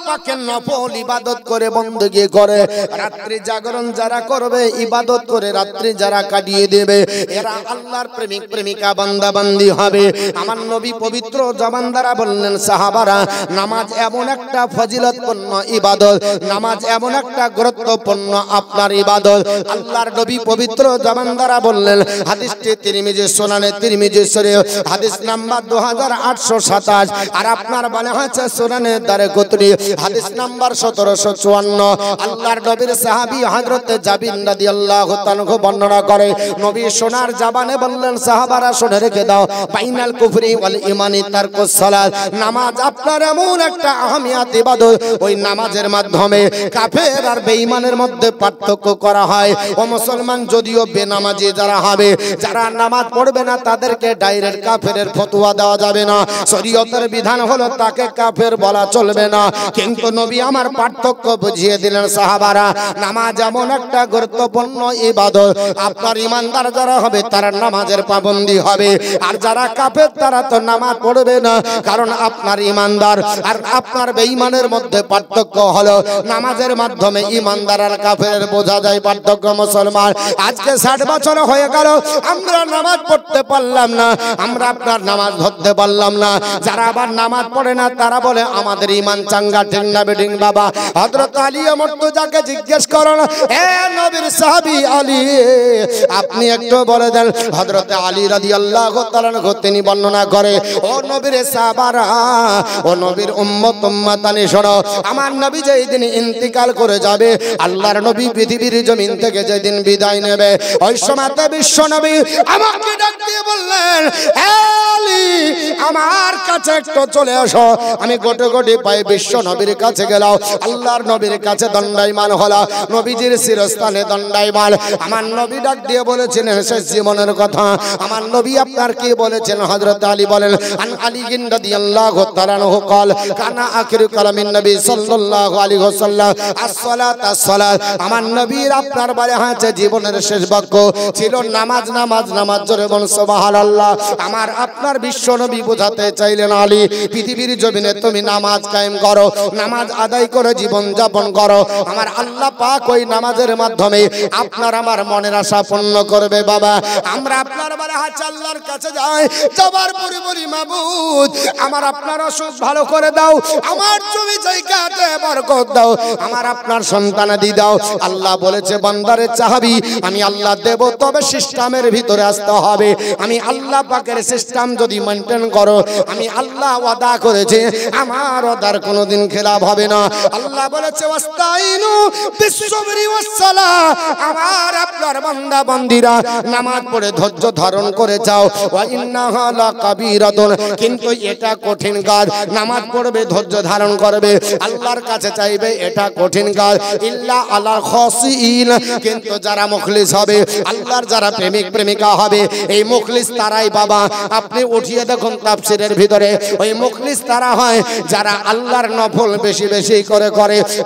পাকের নফল ইবাদত করে বندگی করে রাত্রি জাগরণ যারা করবে ইবাদত করে রাত্রি যারা কাটিয়ে দেবে এরা আল্লাহর প্রেমিক প্রেমিকা বান্দা বান্দি হবে আমার নবী পবিত্র জবান দ্বারা বললেন সাহাবারা নামাজ এমন একটা ফজিলতপূর্ণ ইবাদত নামাজ এমন একটা গুরুত্বপূর্ণ আপনার ইবাদত আল্লাহর নবী পবিত্র জবান দ্বারা বললেন হাদিসটি তিরমিজি সুনানে তিরমিজি শরীফ হাদিস নাম্বার 2827 আর আপনার বলা হয়েছে সুনানে দারকুতনি হাদিস নাম্বার 1754 আল্লাহর নবীর সাহাবী হযরত জাবির রাদিয়াল্লাহু তাআলা বর্ণনা করে নবী সোনার জবানে বললেন সাহাবারা শুনে রেখে দাও বাইনাল কুফরি ওয়াল ঈমানি তারকুস সালাত নামাজ আপনার এমন একটা আহমিয়াত ইবাদত ওই নামাজের মাধ্যমে কাফের আর বেঈমানের মধ্যে পার্থক্য করা হয় ও মুসলমান যদিও বেনামাজি যারা হবে যারা নামাজ পড়বে না তাদেরকে ডাইরেক্ট কাফেরের ফতোয়া দেওয়া যাবে না শরীয়তের বিধান হলো তাকে কাফের বলা চলবে না কিন্তু নবী আমার পার্থক্য বুঝিয়ে দিলেন সাহাবারা নামাজ এমন একটা গুরুত্বপূর্ণ ইবাদত আপনার ঈমানদার যারা হবে তারা নামাজের পাবন্দী হবে আর যারা কাফের তারা তো নামাজ পড়বে না কারণ আপনার ঈমানদার আর আপনার বেঈমানের মধ্যে পার্থক্য হলো নামাজের মাধ্যমে ঈমানদার আর কাফেরের বোঝা যায় পার্থক্য মুসলমান আজকে 60 বছর হয়ে গেল আমরা নামাজ পড়তে পারলাম না আমরা আপনার নামাজ ধরতে পারলাম না যারা আবার নামাজ পড়ে না তারা বলে আমাদের ঈমান চাঙ্গা ঠিক না বেঠিক বাবা হযরত আলী মুর্তজাকে জিজ্ঞেস করুন এ নবীর সাহাবী আলী আপনি একটু বলে দেন হযরত আলী রাদিয়াল্লাহু তাআলা তিনি বর্ণনা করে ও নবীর সাহাবারা ও নবীর উম্মত উম্মতানি শোনো আমার নবী যেদিন ইন্তিকাল করে যাবে আল্লাহর নবী পৃথিবীর জমিন থেকে যেদিন বিদায় নেবে ওই সময়তে বিশ্ব নবী আমাকে ডাক দিয়ে বললেন হে আলী আমার কাছে একটু চলে আসো আমি গোটে গোটে পায়ে বিশ্ব নবীর কাছে গেলাম আল্লাহর নবীর কাছে দণ্ডায়মান হলো নবীজির শিরস্থানে দণ্ডায়মান আমার নবী ডাক দিয়ে বলেছেন শেষ জীবনের কথা আমার নবী আপনার কি বলেছেন হযরত আলী বলেন আন আলী রাদিয়াল্লাহু তাআলা আনহু قال কানা আখিরু কালামিন নবী সাল্লাল্লাহু আলাইহি ওয়াসাল্লাম as-সালাত as-সালাত আমার নবীর আপনার বলে হয়েছে জীবনের শেষ বাক্য ছিল নামাজ নামাজ নামাজ জোরে বল সুবহানাল্লাহ আমার আপনার বিশ্ব নবী বোঝাতে চাইলেন আলী পৃথিবীর জমিনে তুমি নামাজ কায়েম করো নামাজ আদায় করে জীবন যাপন করো আমার আল্লাহ পাক ওই নামাজের মাধ্যমে আপনার আমার মনের আশা পূর্ণ করবে বাবা আমরা আপনার বলে হাত আল্লাহর কাছে যাই যাবার পরে বলি মাবুদ আমার আপনার অসুখ ভালো করে দাও আমার জমি জায়গাতে বরকত দাও আমার আপনার সন্তানাদি দাও আল্লাহ বলেছে বান্দারে চাহাবি আমি আল্লাহ দেব তবে সিস্টেমের ভিতরে আসতে হবে আমি আল্লাহ পাকের সিস্টেম যদি মেইনটেইন করো আমি আল্লাহ ওয়াদা করেছে আমার ওয়াদার কোনোদিন খেলাফ হবে না আল্লাহ বলেছে ওয়াস্তাইনু বিসসবরি ওয়াসসালাহ আমার আপনার বান্দা বান্দীরা নামাজ পড়ে ধৈর্য ধারণ করে যাও ওয়া ইন্নাহা লাকাবীরাতুন কিন্তু এটা কঠিন কাজ নামাজ পড়বে ধৈর্য ধারণ করবে আল্লাহর কাছে চাইবে এটা কঠিন কাজ ইল্লা আলাল খাসিন কিন্তু যারা মুখলিস হবে আল্লাহর যারা প্রেমিক প্রেমিকা হবে এই মুখলিস তারাই বাবা আপনি উঠিয়ে দেখুন তাফসীরের ভিতরে ওই মুখলিস তারা হয় যারা আল্লাহর নফল বেশি বেশি করে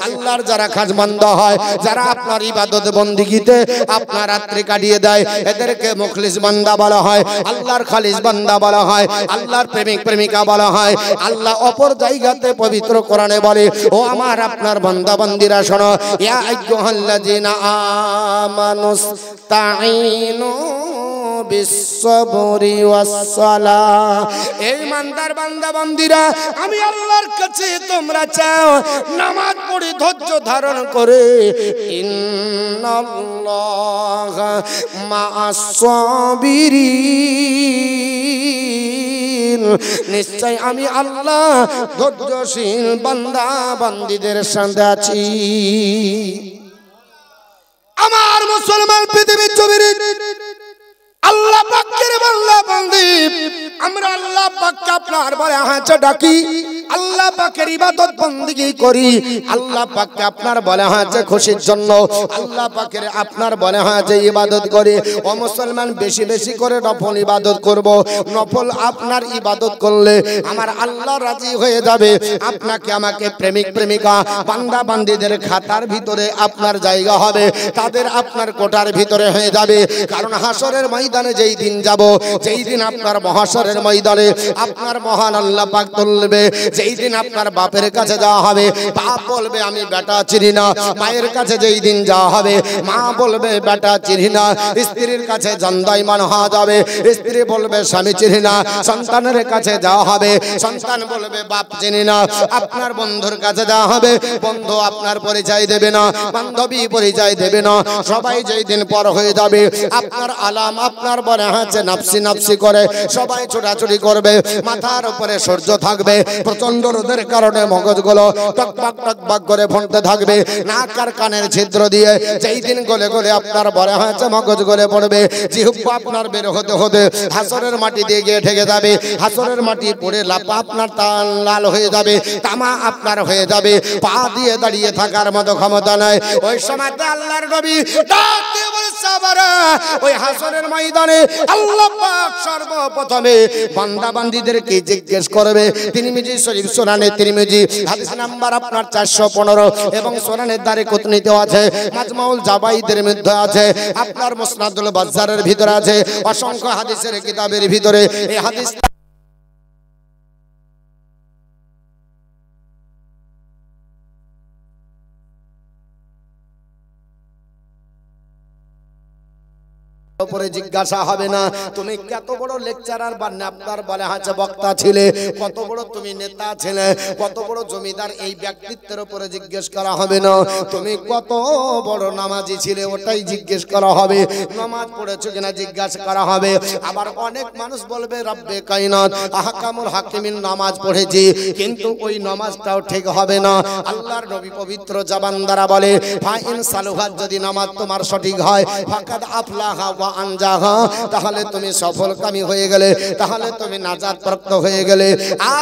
আল্লাহর যারা খাজবান্দা হয় যারা আপনার ইবাদত বন্দেগীতে আপনার রাত্রি কাটিয়ে দেয় এদেরকে মুখলিস বান্দা বলা হয় আল্লাহর খালিস বান্দা বলা হয় আল্লাহর প্রেমিক প্রেমিকা বলা হয় আল্লাহ অপর জায়গাতে পবিত্র কোরআনে বলে ও আমার আপনার বান্দা বান্দীরা শোনো ইয়া আইয়ুহাল্লাযিনা আমানুস্তাঈনু বিসসবরি ওয়াসসালাহ এই ইমানদার বান্দা বান্দীরা আমি আল্লাহর কাছে তোমরা চাও নামাজ পড়ে ধৈর্য ধারণ করে ইন্নাল্লাহা মা'আস সাবিরিন নিশ্চয় আমি আল্লাহ ধৈর্যশীল বান্দা বান্দীদের সাথে আছি আমার মুসলমান পৃথিবীর জমিনে আল্লাহ পাকের বান্দা বান্দী আমরা আল্লাহ পাককে আপনার বলে হাতে ডাকি আল্লাহ পাকের ইবাদত বন্দেগী করি আল্লাহ পাককে আপনার বলে হাতে খুশির জন্য আল্লাহ পাকের আপনার বলে হাতে ইবাদত করে ও মুসলমান বেশি বেশি করে নফল ইবাদত করব নফল আপনার ইবাদত করলে আমার আল্লাহ রাজি হয়ে যাবে আপনাকে আমাকে প্রেমিক প্রেমিকা বান্দা বান্দীদের খাতার ভিতরে আপনার জায়গা হবে তাদের আপনার কোটার ভিতরে হয়ে যাবে কারণ হাসরের ময়দানে ময়দানে যেই দিন যাব, যেই দিন আপনার মহাশরের ময়দানে আপনার মহান আল্লাহ পাক তুলবে, যেই দিন আপনার বাপের কাছে যাওয়া হবে, বাপ বলবে আমি বেটা চিনি না। মায়ের কাছে যেই দিন যাওয়া হবে, মা বলবে বেটা চিনি না। স্ত্রীর কাছে জান্দাইমান হওয়া যাবে, স্ত্রী বলবে স্বামী চিনি না। সন্তানের কাছে যাওয়া হবে, সন্তান বলবে বাপ চিনি না। আপনার বন্ধুর কাছে যাওয়া হবে, বন্ধু আপনার পরিচয় দেবে না, বান্ধবী পরিচয় দেবে না। সবাই যেই দিন পর হয়ে যাবে, আপনার আলাম আপনার বলে হাঁচে নাফসি নাফসি করে সবাই ছোটাছুটি করবে। মাথার উপরে সূর্য থাকবে, প্রচন্ড রোদের কারণে মগজগুলো টকবাক টকবাক করে ফুটতে থাকবে। নাক আর কানের ছিদ্র দিয়ে যেই দিন গলে গলে আপনার বলে হাঁচে মগজ গলে পড়বে। জিহ্বা আপনার বের হতে হতে হাসরের মাটি দিয়ে গিয়ে ঠেকে যাবে। হাসরের মাটি পড়ে লাপা আপনার লাল হয়ে যাবে, তামা আপনার হয়ে যাবে। পা দিয়ে দাঁড়িয়ে থাকার মতো ক্ষমতা নাই। ওই সময় আল্লাহর নবী ডাক দিয়ে বলে সাহাবারা, ওই হাসরের ময়দানে আল্লাহ পাক সর্বপ্রথমে বান্দা বান্দীদেরকে জিজ্ঞেস করবে। তিরমিজি শরীফ, সুনানে তিরমিজি হাদিস নাম্বার আপনার 415 এবং সুনানে দারিকুতনিতে আছে, মাজমাউল জাবাইদের মধ্যে আছে, আপনার মুসনাদুল বাজ্জারের ভিতরে আছে, অসংখ্য হাদিসের কিতাবের ভিতরে এই হাদিস পরে জিজ্ঞাসা হবে না তুমি কত বড় লেকচারার বা আপনার বলে হাঁচে বক্তা ছিলে, কত বড় তুমি নেতা ছিলে, কত বড় জমিদার, এই ব্যক্তিত্বের উপরে জিজ্ঞেস করা হবে না। তুমি কত বড় নামাজি ছিলে ওটাই জিজ্ঞেস করা হবে। নামাজ পড়েছো কিনা জিজ্ঞাসা করা হবে। আবার অনেক মানুষ বলবে রব্বে কায়নাত আহকামুল হাকিমিন নামাজ পড়েছি, কিন্তু ওই নামাজটাও ঠিক হবে না। আল্লাহর নবী পবিত্র জবান দ্বারা বলে ফাইন সালুহাত, যদি নামাজ তোমার সঠিক হয়, ফাকাদ আফলাহা ওয়া আনজাহা, তাহলে তুমি সফলকামী হয়ে গেলে, তাহলে তুমি নাজাত প্রাপ্ত হয়ে গেলে।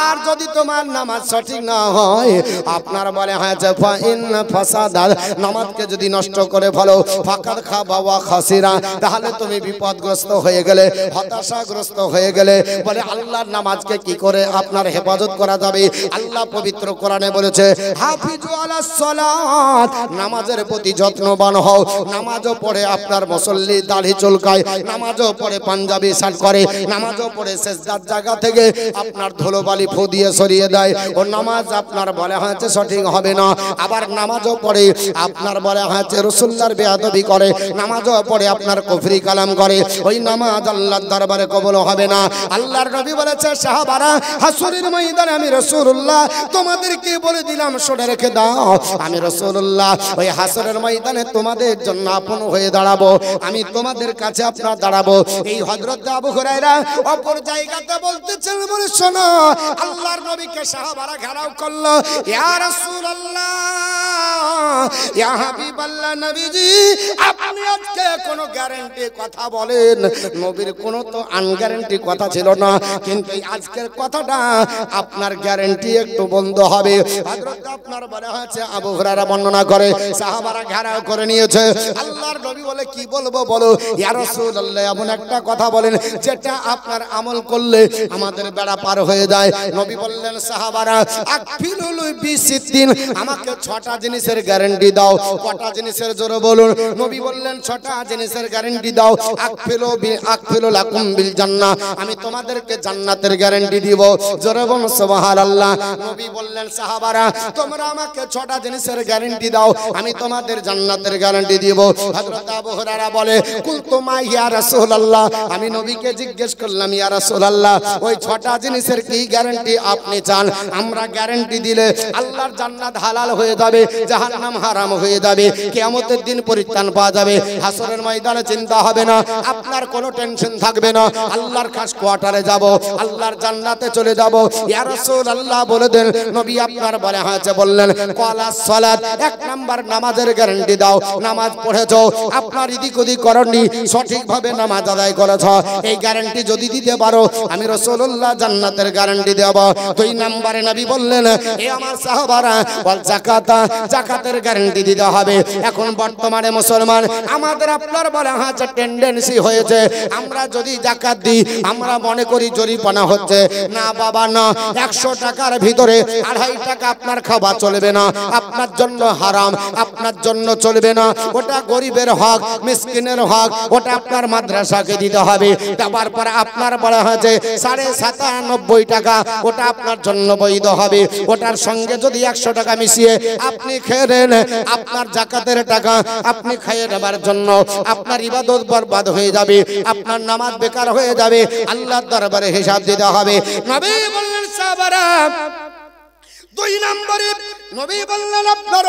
আর যদি তোমার নামাজ সঠিক না হয়, আপনার বলে হয়েছে ফাইন ফাসাদাত, নামাজকে যদি নষ্ট করে ফেলো, ফাকাদ খাবা ওয়া খাসিরা, তাহলে তুমি বিপদগ্রস্ত হয়ে গেলে, হতাশাগ্রস্ত হয়ে গেলে। বলে আল্লাহর নামাজকে কি করে আপনার হেফাজত করা যাবে? আল্লাহ পবিত্র কোরআনে বলেছে হাফিজু আলাস সালাত, নামাজের প্রতি যত্নবান হও। নামাজও পড়ে আপনার মুসল্লি দাড়ি চুলকায়, নামাজও পড়ে পাঞ্জাবি শার্ট করে, নামাজও পড়ে সেজদার জায়গা থেকে আপনার ধুলোবালি ফু দিয়ে সরিয়ে দেয়। ও নামাজ আপনার বলে হয়েছে সঠিক হবে না। আবার নামাজও পড়ে আপনার বলে হয়েছে রাসূলুল্লাহর বেয়াদবি করে, নামাজও পড়ে আপনার কুফরি কালাম করে, ওই নামাজ আল্লাহর দরবারে কবুল হবে না। আল্লাহর নবী বলেছে সাহাবারা, হাসরের ময়দানে আমি রাসূলুল্লাহ তোমাদেরকে বলে দিলাম শুনে রেখে দাও, আমি রাসূলুল্লাহ ওই হাসরের ময়দানে তোমাদের জন্য আপন হয়ে দাঁড়াবো, আমি তোমাদের কাছে আপনার দাঁড়াবো। এই হযরত আবু হুরায়রা অপর জায়গাতে বলতেছেন, বলে শোনো আল্লাহর নবীকে সাহাবারা ঘেরাও করলো, ইয়া রাসূলুল্লাহ ইয়া হাবিবাল্লাহ, নবীজি আপনি আজকে কোন গ্যারান্টি কথা বলেন? নবীর কোনো তো আনগ্যারান্টি কথা ছিল না, কিন্তু আজকের কথাটা আপনার গ্যারান্টি একটু বন্ধ হবে। হযরত আপনার বলা হয়েছে আবু হুরায়রা বর্ণনা করে সাহাবারা ঘেরাও করে নিয়েছে। আল্লাহর নবী বলে কি বলবো বলো? ইয়া রাসূলুল্লাহ এমন একটা কথা বলেন যেটা আপনার আমল করলে আমাদের বেড়া পার হয়ে যায়। নবী বললেন সাহাবারা আকফিলুল বিসিদ্দিন, আমাকে 6টা জিনিসের গ্যারান্টি দাও। কটা জিনিসের জোরে বলুন? নবী বললেন 6টা জিনিসের গ্যারান্টি দাও। আকফিলু লাকুম বিল জান্নাহ, আমি তোমাদেরকে জান্নাতের গ্যারান্টি দিব। জোরে বলুন সুবহানাল্লাহ। নবী বললেন সাহাবারা তোমরা আমাকে 6টা জিনিসের গ্যারান্টি দাও, আমি তোমাদের জান্নাতের গ্যারান্টি দিব। হযরত আবু হুরায়রা বলে কুলতু মা ইয়া রাসূলুল্লাহ, আমি নবীকে জিজ্ঞেস করলাম ইয়া রাসূলুল্লাহ ওই 6টা জিনিসের কি গ্যারান্টি আপনি চান? আমরা গ্যারান্টি দিলে আল্লাহর জান্নাত হালাল হয়ে যাবে, জাহান্নাম হারাম হয়ে যাবে, কিয়ামতের দিন পরিত্রাণ পাওয়া যাবে, হাসরের ময়দানে চিন্তা হবে না, আপনার কোনো টেনশন থাকবে না, আল্লাহর খাস কোয়ার্টারে যাব, আল্লাহর জান্নাতে চলে যাব। ইয়া রাসূলুল্লাহ বলে দেন। নবী আপনার বলে হয়েছে বললেন ক্বালা সালাত, 1 নাম্বার নামাজের গ্যারান্টি দাও। নামাজ পড়েছো, আপনার ইদিক ওদিক করনি, সঠিকভাবে নামাজ আদায় করেছো, এই গ্যারান্টি যদি দিতে পারো আমি রাসূলুল্লাহ জান্নাতের গ্যারান্টি দেব। 2 নম্বরে নবী বললেন এ আমার সাহাবারা ওয়াল যাকাতা, যাকাতের গ্যারান্টি দিতে হবে। এখন বর্তমানে মুসলমান আমাদের আপনার বলে হচ্ছে টেন্ডেন্সি হয়েছে, আমরা যদি যাকাত দিই আমরা মনে করি জরিমানা হচ্ছে। না বাবা না, 100 টাকার ভিতরে 2.5 টাকা আপনার খাওয়া চলবে না, আপনার জন্য হারাম, আপনার জন্য চলবে না। ওটা গরিবের হক, মিসকিনের হক, ওটা আপনার মাদ্রাসাকে দিতে হবে। দেওয়ার পর আপনার বলা হয়েছে 97.5 টাকা, ওটা আপনার জন্য বৈধ হবে। ওটার সঙ্গে যদি 100 টাকা মিশিয়ে আপনি খেয়ে নেন, আপনার যাকাতের টাকা আপনি খাইয়ে নেবার জন্য আপনার ইবাদত বরবাদ হয়ে যাবে, আপনার নামাজ বেকার হয়ে যাবে, আল্লাহর দরবারে হিসাব দিতে হবে। নবী বললেন সাহাবারা, 2 নম্বরে নবী বললেন আপনার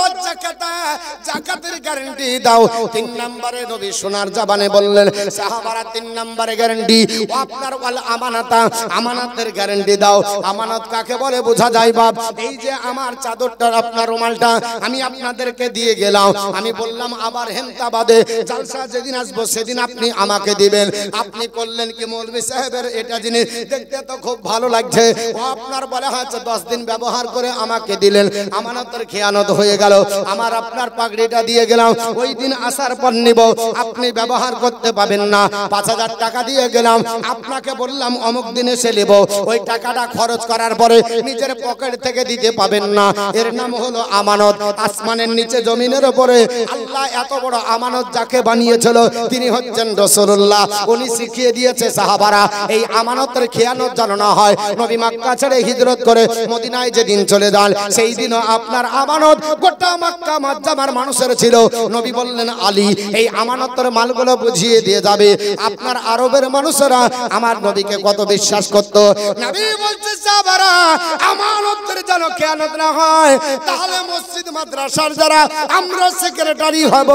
যাকাতের গ্যারান্টি দাও। 3 নম্বরে নবী সোনার জবানে বললেন সাহাবারা 3 নম্বরে গ্যারান্টি আপনার ওয়াল আমানাতা, আমানতের গ্যারান্টি দাও। আমানত কাকে বলে বোঝা যায় বাপ? এই যে আমার চাদরটা, আপনার রুমালটা আমি আপনাদেরকে দিয়ে গেলাম, আমি বললাম আবার হেমতাবাদে জালসা যেদিন আসবো সেদিন আপনি আমাকে দিবেন। আপনি করলেন কি মৌলভী সাহেবের এটা জিনিস দেখতে তো খুব ভালো লাগছে, ও আপনার বলা হচ্ছে 10 দিন ব্যবহার করে আমাকে দিলেন, আমানতের খেয়ানত হয়ে গেল। আমার আপনার পাগড়িটা দিয়ে গেলাম, ওই দিন আসার পর নিব, আপনি ব্যবহার করতে পাবেন না। 5000 টাকা দিয়ে গেলাম, আপনাকে বললাম অমুক দিনে এসে নেব, ওই টাকাটা খরচ করার পরে নিজের পকেট থেকে দিতে পাবেন না। এর নাম হলো আমানত। আসমানের নিচে জমিনের উপরে আল্লাহ এত বড় আমানত যাকে বানিয়েছিল তিনি হচ্ছেন রাসূলুল্লাহ। উনি শিখিয়ে দিয়েছে সাহাবারা এই আমানতের খেয়ানত যেন না হয়। নবী মক্কা ছেড়ে হিজরত করে মদিনায় যেদিন চলে যান সেই দিনও আপনার আমানত গোটা মক্কা মজ্জামার মানুষের ছিল। নবী বললেন আলী এই আমানতের মালগুলো বুঝিয়ে দিয়ে যাবে। আপনার আরবের মানুষেরা আমার নবীকে কত বিশ্বাস করত। নবী বলছে সাহাবারা আমানতের যেন খেয়ানত না হয়, তাহলে মসজিদ মাদ্রাসার যারা আমরা সেক্রেটারি হব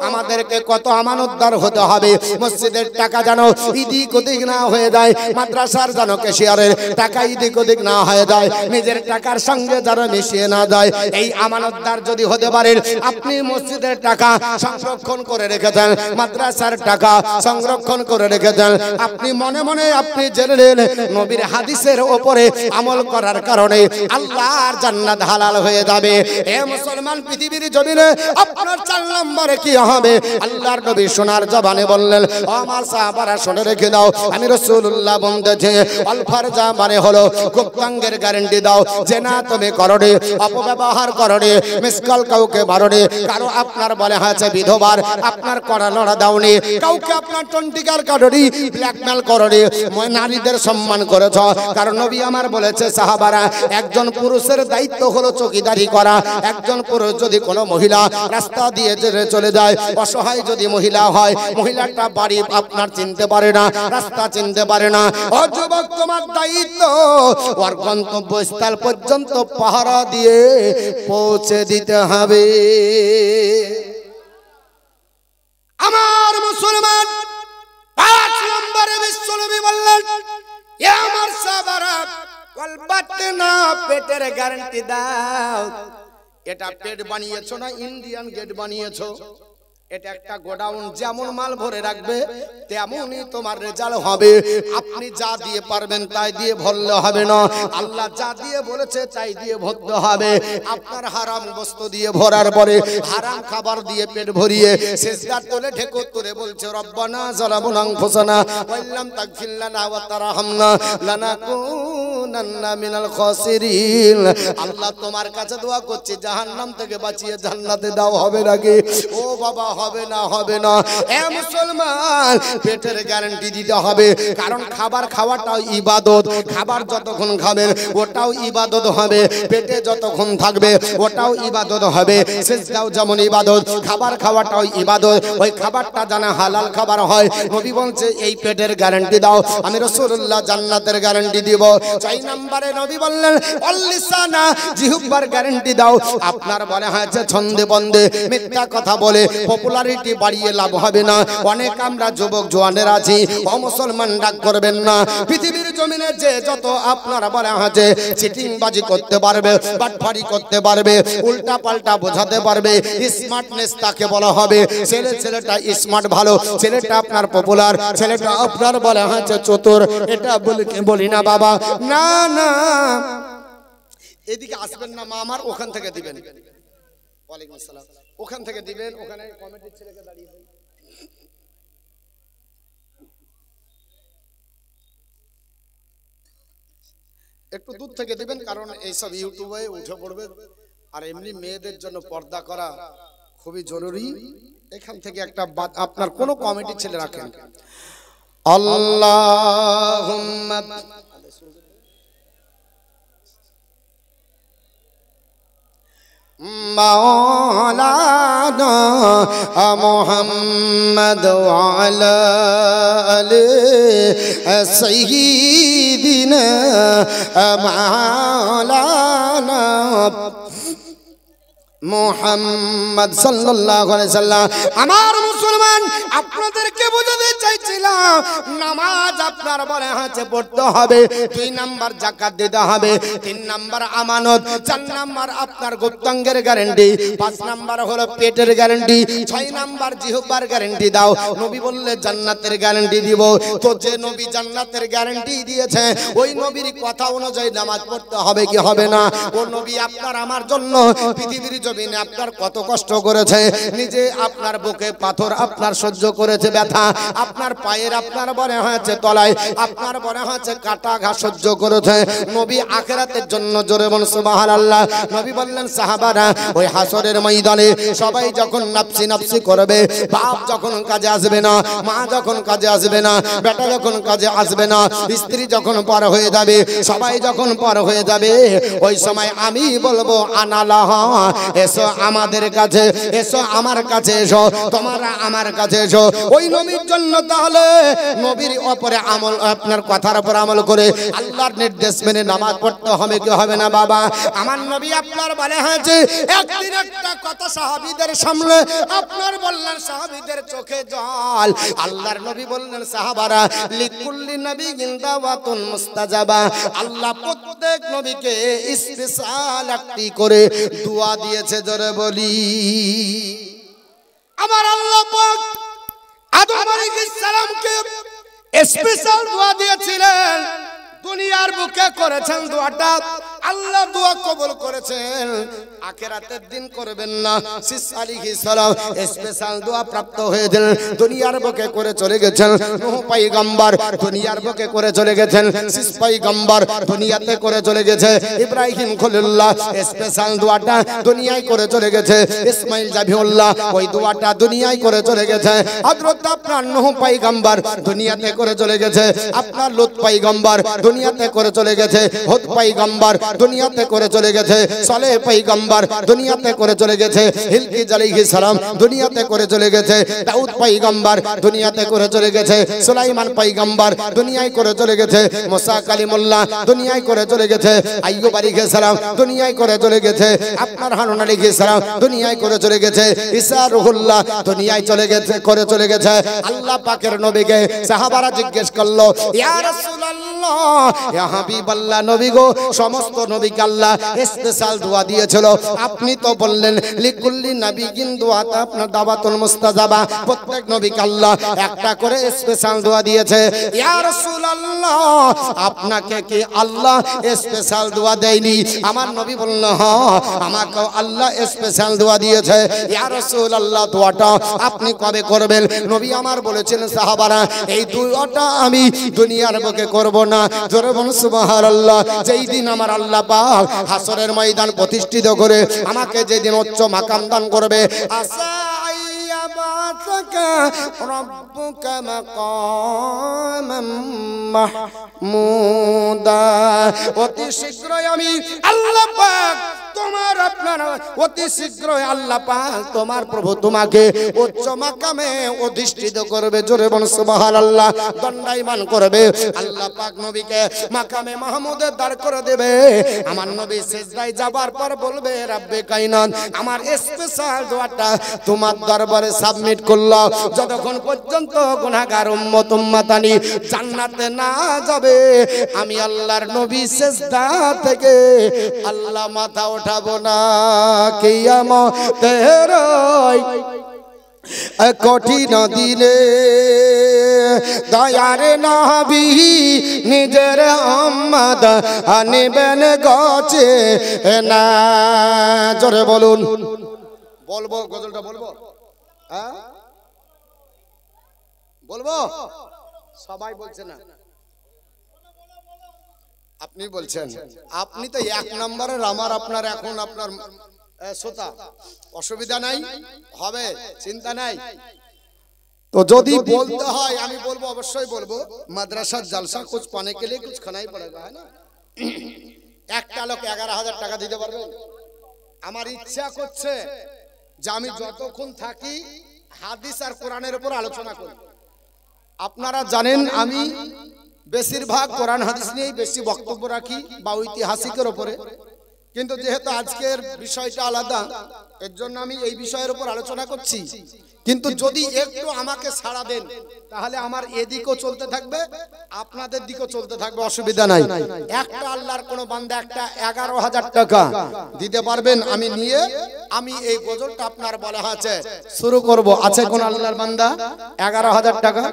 আমাদেরকে কত আমানতদার হতে হবে। মসজিদের টাকা যেন ইদিক ওদিক না হয়ে যায়, মাদ্রাসার যেন ক্যাশিয়ারের টাকা ইদিক ওদিক না হয়ে যায়, নিজের টাকার সঙ্গে যেন মিশিয়ে না যায়। এই আমানতদার যদি হতে পারেন, আপনি মসজিদের টাকা সংরক্ষণ করে রেখেছেন, মাদ্রাসার টাকা সংরক্ষণ করে রেখেছেন, আপনি মনে মনে আপনি জেনে নেন নবীর হাদিসের উপরে আমল করার কারণে আল্লাহর জান্নাত হালাল হয়ে যাবে। এ মুসলমান পৃথিবীর জমিনে আপনার 4 নম্বরে কি হবে? আল্লাহর নবী সোনার জবানে বললেন ও আমার সাহাবারা শুনে রেখে দাও, আমি রাসূলুল্লাহ বলতেছি আল-ফারজা মানে হলো গুপ্তাঙ্গের গ্যারান্টি দাও। যে না তুমি করোনি, অপব্যবহার করোনি, মিসকাল কাউকে মারোনি, কারো আপনার বলে হয়েছে বিধবার আপনার কড়া লড়া দাওনি, কাউকে আপনার টন্টিকার কাটোনি, ব্ল্যাকমেল করোনি, নারীদের সম্মান করেছ। কারণ নবী আমার বলেছে সাহাবারা একজন পুরুষের দায়িত্ব হলো চৌকিদারি করা। একজন পুরুষ যদি কোনো মহিলা রাস্তা দিয়ে চলে যায়, অসহায় যদি মহিলা হয়, মহিলাটা বাড়ি আপনার চিনতে পারে না, রাস্তা চিনতে পারে না, ও যুবক তোমার দায়িত্ব ওর গন্তব্যস্থল পর্যন্ত পাহারা দিয়ে পৌঁছে দিতে হবে। আমার মুসলমান 5 নম্বরে বিশ্বনবী বললেন এ আমার সাহাবারা ওয়াল বাতনা পেটের গ্যারান্টি দাও। এটা পেট বানিয়েছো না ইন্ডিয়ান গেট বানিয়েছো? এটা একটা গোডাউন, যেমন মাল ভরে রাখবে তেমনই তোমার রেজাল্ট হবে। আপনি যা দিয়ে পারবেন তাই দিয়ে ভরলে হবে না, আল্লাহ যা দিয়ে বলেছে তাই দিয়ে ভরতে হবে। আপনার হারাম বস্তু দিয়ে ভরার পরে হারাম খাবার দিয়ে পেট ভরিয়ে সিজদার তোলে ঢেকুর তুলে বলছে রব্বানা যালামনা আনফুসানা ওয়া ইল্লাম তাগফির লানা ওয়া তারহামনা লানাকুনান্না মিনাল খাসিরিন। আল্লাহ তোমার কাছে দোয়া করছি জাহান্নাম থেকে বাঁচিয়ে জান্নাতে দাও। হবে নাকি? ও বাবা হবে না, হবে না। এ মুসলমান পেটের গ্যারান্টি দিতে হবে, কারণ খাবার খাওয়াটাও ইবাদত। খাবার যতক্ষণ খাবেন ওটাও ইবাদত হবে, পেটে যতক্ষণ থাকবে ওটাও ইবাদত হবে। সিজদাও যেমন ইবাদত, খাবার খাওয়াটাও ইবাদত। ওই খাবারটা যেন হালাল খাবার হয়। নবী বলছে এই পেটের গ্যারান্টি দাও, আমি রাসূলুল্লাহ জান্নাতের গ্যারান্টি দিব। 4 নম্বরে নবী বললেন অল্লিসানা জিহ্বার গ্যারান্টি দাও। আপনার বলে হয়েছে ছন্দে বন্দে মিথ্যা কথা বলে পপুলারিটি বাড়িয়ে লাভ হবে না। অনেক আমরা যুবক জওয়ানের আছি, ও মুসলমান ডাক করবেন না। পৃথিবীর জমিনে যে যত আপনারা বলে হয়েছে চিটিংবাজি করতে পারবে, বাটপারি করতে পারবে, উল্টা পাল্টা বোঝাতে পারবে, স্মার্টনেস তাকে বলা হবে। ছেলেটা স্মার্ট ভালো, ছেলেটা আপনার পপুলার, ছেলেটা আপনার বলে হয়েছে চতুর। এটা বলি না বাবা, না না, এদিকে আসবেন না মা আমার, ওখান থেকে দিবেন। ওয়ালাইকুম আসসালাম। ওখান থেকে দিবেন, ওখানে কমিটির ছেলেকে দাঁড়িয়ে দেন। একটু দূর থেকে দিবেন, কারণ এইসব ইউটিউবে উঠে পড়বে, আর এমনি মেয়েদের জন্য পর্দা করা খুবই জরুরি। এখান থেকে একটা আপনার কোন কমিটির ছেলে রাখেন। আল্লাহুম্মা মাওলানা মুহাম্মদ ওয়া আলা আলি সাইয়্যিদিনা মাওলানা মুহাম্মদ সাল্লাল্লাহু আলাইহি সাল্লাম। আমার মুসলমান, আপনাদেরকে বোঝাতে চাইছিলাম, নামাজ আপনার বলে হাতে পড়তে হবে, 2 নাম্বার যাকাত দিতে হবে, 3 নাম্বার আমানত, 4 নাম্বার আপনার গুপ্তাঙ্গের গ্যারান্টি, 5 নাম্বার হলো পেটের গ্যারান্টি, 6 নাম্বার জিহ্বার গ্যারান্টি দাও। নবী বললে জান্নাতের গ্যারান্টি দিব। তো যে নবী জান্নাতের গ্যারান্টি দিয়েছে, ওই নবীর কথা অনুযায়ী নামাজ পড়তে হবে কি হবে না? ও নবী আপনার আমার জন্য পৃথিবীর জমিনে আপনার কত কষ্ট করেছে, নিজে আপনার বুকে পাথর আপনার সহ্য করেছে, ব্যথা আপনার পায়ের আপনার বনে হয়েছে তলায়, আপনার বনে হয়েছে কাটা ঘা সহ্য করেছে। নবী আখিরাতের জন্য জোরে বলুন সুবহানাল্লাহ। নবী বললেন সাহাবারা, ওই হাসরের ময়দানে সবাই যখন নাফসি নাফসি করবে, বাপ যখন কাজে আসবে না, মা যখন কাজে আসবে না, বেটা যখন কাজে আসবে না, স্ত্রী যখন পার হয়ে যাবে, সবাই যখন পার হয়ে যাবে, ওই সময় আমি বলবো আনালাহ, এসো আমাদের কাছে, এসো আমার কাছে, এসো তোমরা আমার কাছে এসো। ওই নবীর জন্য তাহলে নবীর উপরে আমল, আপনার কথার উপর আমল করে আল্লাহর নির্দেশ মেনে নামাজ পড়তে হবে কি হবে না? বাবা আমার নবী আপনার বলে হয়েছে, একদিন একটা কথা সাহাবীদের সামনে আপনার বললেন, সাহাবীদের চোখে জল। আল্লাহর নবী বললেন, সাহাবারা লিকুল্লি নবিয়্যিন দাওয়াতুন মুস্তাজাবা, আল্লাহ প্রত্যেক নবীকে স্পেশাল একটি করে দোয়া দিয়েছে। জোরে বলি আমার আল্লাহ পাক আদম আলাইহিস সালামকে স্পেশাল দোয়া দিয়েছিলেন। দুনিয়ার বুকে করেছেন দোয়াটা, আল্লাহ দোয়া কবুল করেছেন, আখিরাতের দিন করবেন না। সিস আলাইহিস সালাম স্পেশাল দোয়া প্রাপ্ত হয়েছেন, দুনিয়ার বুকে করে চলে গেছেন। নূহ পয়গম্বর দুনিয়ার বুকে করে চলে গেছেন, সিস পয়গম্বর দুনিয়াতে করে চলে গেছে। ইব্রাহিম খলিলুল্লাহ স্পেশাল দোয়াটা দুনিয়ায় করে চলে গেছে। ইসমাইল জাবিউল্লাহ ওই দোয়াটা দুনিয়ায় করে চলে গেছে। হযরত আপনার নূহ পয়গম্বর দুনিয়াতে করে চলে গেছে। আপনার লূত পয়গম্বর দুনিয়াতে করে চলে গেছে। হুদ পয়গম্বর দুনিয়াতে করে চলে গেছে। সালেহ পয়গম্বর দুনিয়াতে করে চলে গেছে। হিলকিস আলাইহিস সালাম দুনিয়াতে করে চলে গেছে। দাউদ পয়গম্বর দুনিয়াতে করে চলে গেছে। সুলাইমান পয়গম্বর দুনিয়ায় করে চলে গেছে। মুসা কালিমুল্লাহ দুনিয়ায় করে চলে গেছে। আইয়ুব আলাইহিস সালাম দুনিয়ায় করে চলে গেছে। আপনার হারুন আলাইহিস সালাম দুনিয়ায় করে চলে গেছে। ঈসা রুহুল্লাহ দুনিয়ায় চলে গেছে, করে চলে গেছে। আল্লাহ পাকের নবীকে সাহাবারা জিজ্ঞেস করলো, ইয়া রাসূলুল্লাহ, ইয়া হাবিবাল্লাহ, নবী গো, সমস্ত নবীকে আল্লাহ স্পেশাল দোয়া দিয়েছিল, আপনি তো বললেন লিকুল্লি নাবিয়্যিন দোয়াতা আপনার দাওয়াতুল মুস্তাজাবা, প্রত্যেক নবীকে আল্লাহ একটা করে স্পেশাল দোয়া দিয়েছে। ইয়া রাসূলুল্লাহ, আপনাকে কি আল্লাহ স্পেশাল দোয়া দেয়নি? আমার নবী বলল, হ্যাঁ, আমাকেও আল্লাহ স্পেশাল দোয়া দিয়েছে। ইয়া রাসূলুল্লাহ, দোয়াটা আপনি কবে করবেন? নবী আমার বলেছেন, সাহাবারা এই দোয়াটা আমি দুনিয়ার বুকে করব না। জোরে বলুন সুবহানাল্লাহ। যেই দিন আমার আল্লাহ পাক হাসরের ময়দান প্রতিষ্ঠিত করে আমাকে যেদিন উচ্চ মাকাম দান করবে, আসা আইয়াবাতাকা রাব্বুকা মাকামাম মাহমুদা, অতি শীঘ্রই আমি আল্লাহ পাক তোমার আপনার অতি শীঘ্রই আল্লাহ পাক তোমার প্রভু তোমাকে উচ্চ মাকামে অধিষ্ঠিত করবে। জোরে বলুন সুবহানাল্লাহ। দণ্ডায়মান করবে আল্লাহ পাক নবীকে মাকামে মাহমুদে দাঁড় করে দেবে। আমার নবী সিজদায় যাবার পর বলবে, রাব্বে কায়নাত, আমার স্পেশাল দোয়াটা তোমার দরবারে সাবমিট করলো। যতক্ষণ পর্যন্ত গুনাহগার উম্মত উম্মাতানি জান্নাতে না যাবে, আমি আল্লাহর নবী সিজদা থেকে আল্লাহ মাথা উঠাবো না। কিয়ামতের কঠিন দিনে দয়ার নবী নিজের উম্মত আনিবেন গছে না। জোরে বলুন বলবো গজলটা বলবো, হ্যাঁ বলবো, সবাই বলছে না, আপনি বলছেন। আপনি তো এক নম্বরের আমার আপনার এখন আপনার শ্রোতা, অসুবিধা নাই, হবে, চিন্তা নাই। তো যদি বলতে হয় আমি বলবো, অবশ্যই বলবো। মাদ্রাসার জালসা কুছ পানে কে লিয়ে কুছ খানাই পড়েগা, হ্যাঁ না? একটা লোক 11,000 টাকা দিতে পারবেন? আমার ইচ্ছা করছে যে আমি যতক্ষণ থাকি হাদিস আর কোরআনের উপর আলোচনা করি। আপনারা জানেন আমি বেশিরভাগ কোরআন হাদিস নিয়েই বেশি বক্তব্য রাখি বা ঐতিহাসিকের উপরে, কিন্তু যেহেতু আজকের বিষয়টা আলাদা এর জন্য আমি এই বিষয়ের উপর আলোচনা করছি। কিন্তু যদি একটু আমাকে ছাড়া দেন তাহলে আমার এদিকও চলতে থাকবে, আপনাদের দিকও চলতে থাকবে, অসুবিধা নাই। একটা আল্লাহর কোন বান্দা একটা 11,000 টাকা দিতে পারবেন, আমি নিয়ে আমি এই গজলটা আপনার বলা আছে শুরু করব। আছে কোন আল্লাহর বান্দা 11,000 টাকা?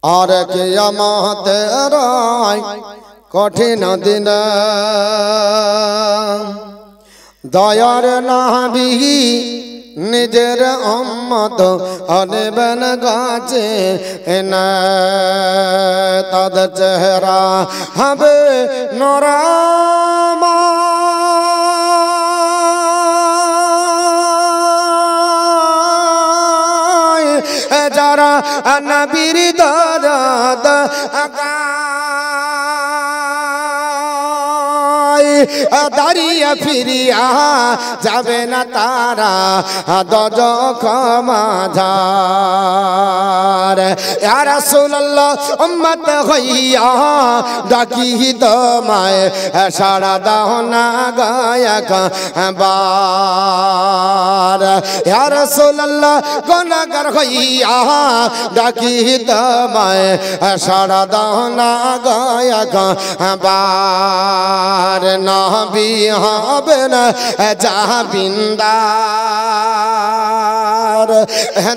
আর কিয়ামতের কঠিন দিন দয়ার নবী নিজের উম্মত আনবেন গাছে না, তাদের চেহারা হবে নরমা, যারা নবীর দরদ দাঁড়িয়ে ফিরিয়া যাবে না তারা দোজখ মাঝার। ইয়া রাসূলুল্লাহ উম্মত হইয়া ডাকি তোমায়, সাড়া দাও না গায়ক বার। ইয়া রাসূলুল্লাহ গুনাহগার হইয়া ডাকি তোমায়, সাড়া দাও না গায়ক বার। নবী হবেন জাবিন্দার,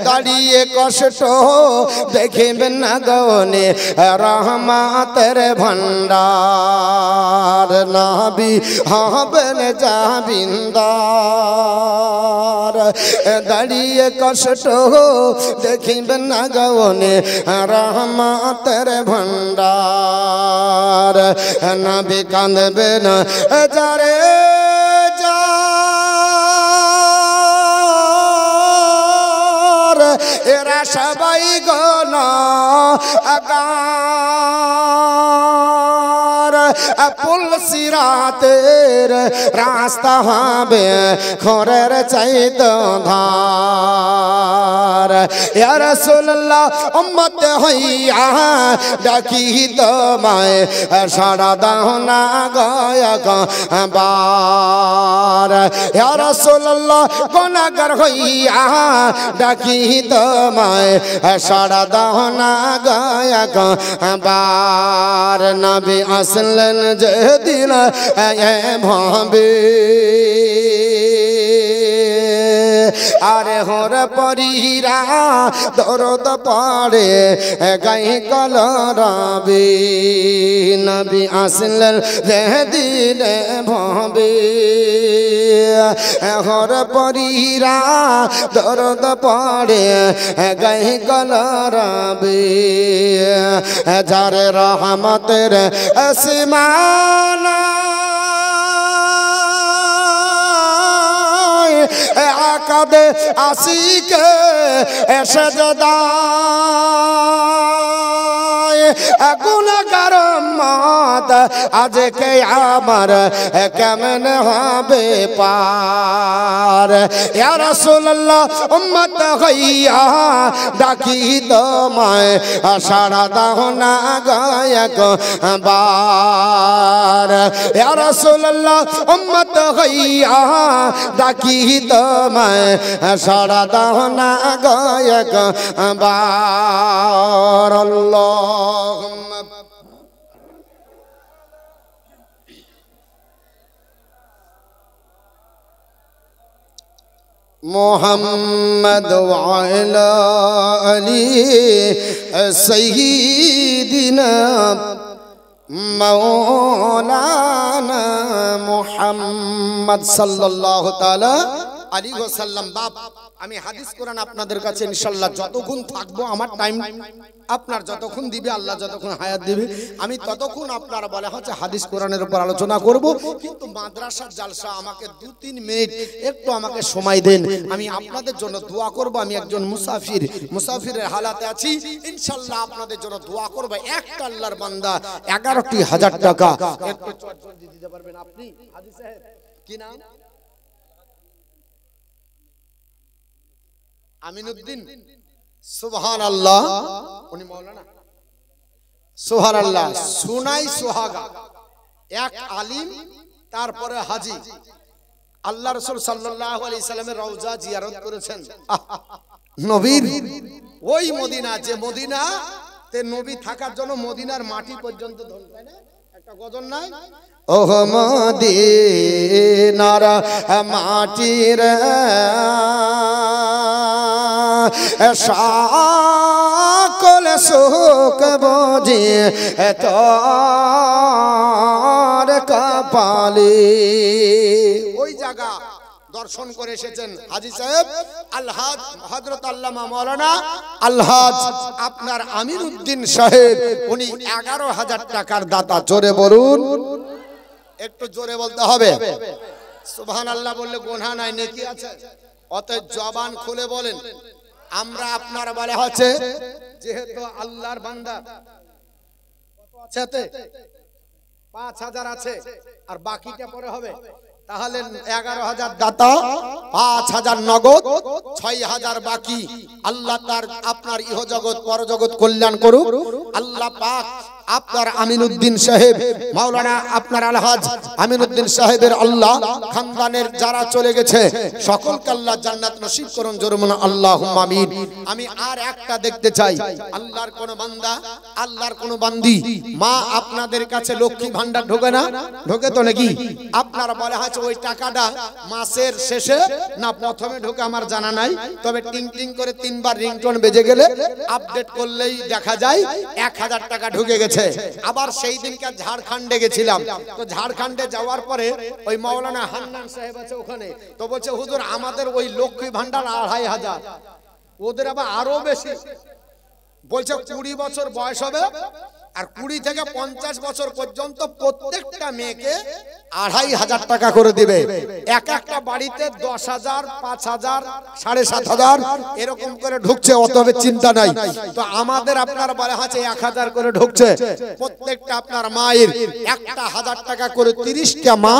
দাঁড়িয়ে কষ্ট দেখিবেন না গনে রহমতের ভান্ডার। নবী হবেন জাবিন্দার, দাঁড়িয়ে কষ্ট দেখিবেন না গনে রহমতের ভান্ডার। নবী কাঁদবেন যারে যার, এরা সবাই গুনাহগার। পুল সিরাতের রাস্তা হবে খরের চাইতে ধার। ইয়া রাসূলুল্লাহ উম্মত হইয়া ডাকি তোমায়, সাড়া দাও না গায়ক বার। ইয়া রাসূলুল্লাহ গুনাহগার হইয়া ডাকি তোমায়, সাড়া দাও না গায়ক বার। নবী আসলেন যেদিন ভাবে, আরে হোর পরিরা দরদ পড়ে গাই কলরবে। নবী আসলেন যেদিন ভাবে, হোর পরিরা দরদ পড়ে গাই কলরবে। যার রহমতের সীমানা আকাদে আসিকে সেজদায়, গুনাহগার উম্মত আজকে আমার কেমন হবে পার। ইয়া রাসূলুল্লাহ উম্মত হইয়া ডাকি তোমায়, সাড়া দাও না গায়ক বার। ইয়া রাসূলুল্লাহ উম্মত হইয়া ডাকি তোমায়, সাড়া দাও না গায়ক বার। আল্লাহুম্মা মুহাম্মদ ওয়া আলা আলি সাইয়্যিদিনা মাওলানা মুহাম্মদ সাল্লাল্লাহু তাআলা আলাইহি ওয়াসাল্লাম বাপ আমি হাদিস কোরআন আপনাদের কাছে ইনশাআল্লাহ যতক্ষণ থাকবো আমার টাইম আপনার যতক্ষণ দিবে আল্লাহ যতক্ষণ হায়াত দিবে আমি ততক্ষণ আপনারা বলে হচ্ছে হাদিস কোরআনের উপর আলোচনা করব কিন্তু মাদ্রাসার জালসা আমাকে 2-3 মিনিট একটু আমাকে সময় দেন আমি আপনাদের জন্য দোয়া করব আমি একজন মুসাফিরের হালাতে আছি ইনশাআল্লাহ আপনাদের জন্য দোয়া করব একটা আল্লাহর বান্দা 11,000 টাকা একটু জলদি দিতে পারবেন আপনি হাদি সাহেব কি নাম আমিনুদ্দিন সুবহানাল্লাহ উনি মাওলানা সুবহানাল্লাহ সুনাই সোহাগা এক আলিম তারপরে হাজী আল্লাহ রাসূল সাল্লাল্লাহু আলাইহি সাল্লামের রওজা জিয়ারত করেছেন নবীর ওই মদিনা যে মদিনা তে নবী থাকার জন্য মদিনার মাটি পর্যন্ত ধন তাই না একটা গজল নাই ওহ মদিনার মাটির সকল সুখ বুঝি তোর কপালে ওই জায়গা দর্শন করে এসেছেন হাজী সাহেব আলহাজ হযরত আল্লামা মাওলানা আলহাজ আপনার আমিরউদ্দিন সাহেব উনি 11,000 টাকার দাতা জোরে বলুন একটু জোরে বলতে হবে সুবহানাল্লাহ বললে গুনাহ নাই নেকি আছে অতএব জবান খুলে বলেন আমরা আপনার বলে হচ্ছে যেহেতু আল্লাহর বান্দা কত আছে 5,000 আছে আর বাকিটা পরে হবে তাহলে 11,000 দাতা 5,000 নগদ 6,000 বাকি আল্লাহ তার আপনার ইহজগৎ পরজগৎ কল্যাণ করুক আল্লাহ পাক আপনার আমিনউদ্দিন সাহেব মাওলানা আপনার আলহাজ আমিনউদ্দিন সাহেবের আল্লাহ খানদানের যারা চলে গেছে সকলকে আল্লাহ জান্নাত নসিব করুন জোরে বলুন আল্লাহুম্মা আমিন আমি আর একটা দেখতে চাই আল্লাহর কোন বান্দা আল্লাহর কোন বান্দি মা আপনাদের কাছে লক্ষ্মী ভান্ডার ঢোকে না ঢোকে তো নাকি আপনারা বলে আছে ওই টাকাটা মাসের শেষে না প্রথমে ঢোকে আমার জানা নাই তবে টিং টিং করে 3 বার রিংটোন বেজে গেলে আপডেট করলেই দেখা যায় 1,000 টাকা ঢুকে গেছে আবার সেই দিনকার ঝাড়খণ্ডে গেছিলাম তো ঝাড়খণ্ডে যাওয়ার পরে ওই মাওলানা হান্নান সাহেব আছে ওখানে তো বলছে হুজুর আমাদের ওই লক্ষ্মী ভান্ডার 2,500 ওদের আবার আরো বেশি বলছে 20 বছর বয়স হবে আর 20 থেকে 50 বছর পর্যন্ত প্রত্যেকটা মেয়েকে 2,500 টাকা করে দিবে এক একটা বাড়িতে 10,000 5,000 7,500 এরকম করে ঢুকছে অতএব চিন্তা নাই তো আমাদের আপনার বলে আছে 1,000 করে ঢুকছে প্রত্যেকটা আপনার মায়ের 1,000 টাকা করে 30টা মা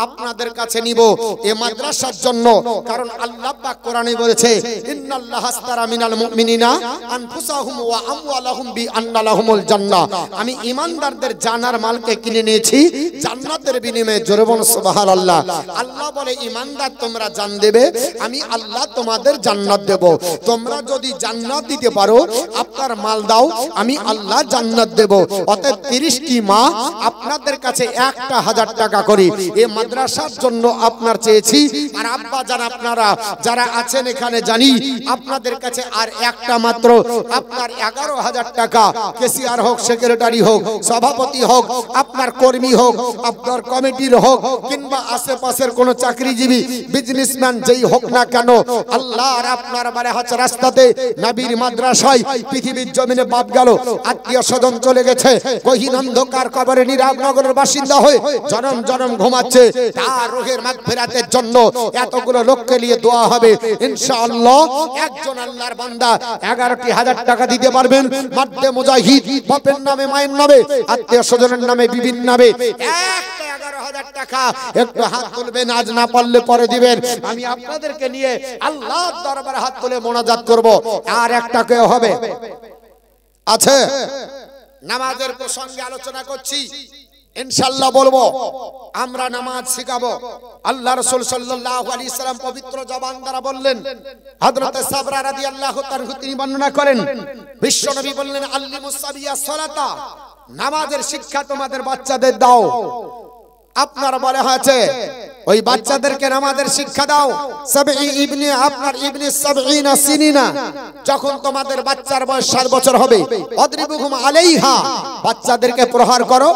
আপনাদের কাছে নিব এই মাদ্রাসার জন্য কারণ আল্লাহ পাক কোরআনে বলেছে ইন্নাল্লাহা আস্তারা মিনাল মুমিনিনা আনফুসাহুম ওয়া আমওয়ালাহুম বিআন্না লাহুমুল জান্নাহ আমি ঈমানদারদের জানার মালকে কিনে নিয়েছি জান্নাতের বিনিময়ে জোরে বলুন সুবহানাল্লাহ আল্লাহ বলে ঈমানদার তোমরা জান দেবে আমি আল্লাহ তোমাদের জান্নাত দেব তোমরা যদি জান্নাত দিতে পারো আপনার মাল দাও আমি আল্লাহ জান্নাত দেব অতএব 30টি মা আপনাদের কাছে 1,000 টাকা করে এই মাদ্রাসার জন্য আপনার চেয়েছি আর আব্বা জান আপনারা যারা আছেন এখানে জানি আপনাদের কাছে আর একটা মাত্র আপনার 11,000 টাকা কেসিআর হোক সেক্রেটারি হোক সভাপতি হোক আপনার কর্মী হোক আপনার কমিটির হোক কিংবা আশেপাশের কোন চাকরিজীবী বিজনেসম্যান যেই হোক না কেন আল্লাহ আর আপনার মানে হচ্ছে রাস্তাতে নবীর মাদ্রাসায় পৃথিবীর জমিনে বাপ গেল আত্মীয় স্বজন চলে গেছে গহীন অন্ধকার কবরে নীরব নগরের বাসিন্দা হয়ে জনম জনম ঘুমাচ্ছে তার রূহের মাগফিরাতের জন্য এতগুলো লোককে নিয়ে দোয়া হবে ইনশাআল্লাহ একজন আল্লাহর বান্দা 11,000 টাকা দিতে পারবেন মাদ্দে মুজাহিদ বাপের নামে মায়ের নামে আত্মীয় স্বজনের নামে বিভিন্ন নামে 11,000 টাকা একটু হাত তুলবেন আজ না পারলে পরে দিবেন আমি আপনাদেরকে নিয়ে আল্লাহর দরবারে হাত তুলে মোনাজাত করব আর একটা কেউ হবে আছে নামাজের প্রসঙ্গে আলোচনা করছি ইনশাআল্লাহ বলবো আমরা নামাজ শিখাবো আল্লাহ রাসূল সাল্লাল্লাহু আলাইহি সাল্লাম পবিত্র জবান দ্বারা বললেন হযরত সাবরা রাদিয়াল্লাহু তাআলা তিনি বর্ণনা করেন বিশ্ব নবী বললেন আল্লিমুস সাবিয়া সালাতা নামাজের শিক্ষা তোমাদের বাচ্চাদের দাও আপনার বলে হয়েছে ওই বাচ্চাদেরকে নামাজের শিক্ষা দাও সাবঈ ইবনে আপনার ইবনে 70 সিনিনা যখন তোমাদের বাচ্চার বয়স 7 বছর হবে অদ্রিবুহুম আলাইহা বাচ্চাদেরকে প্রহার করো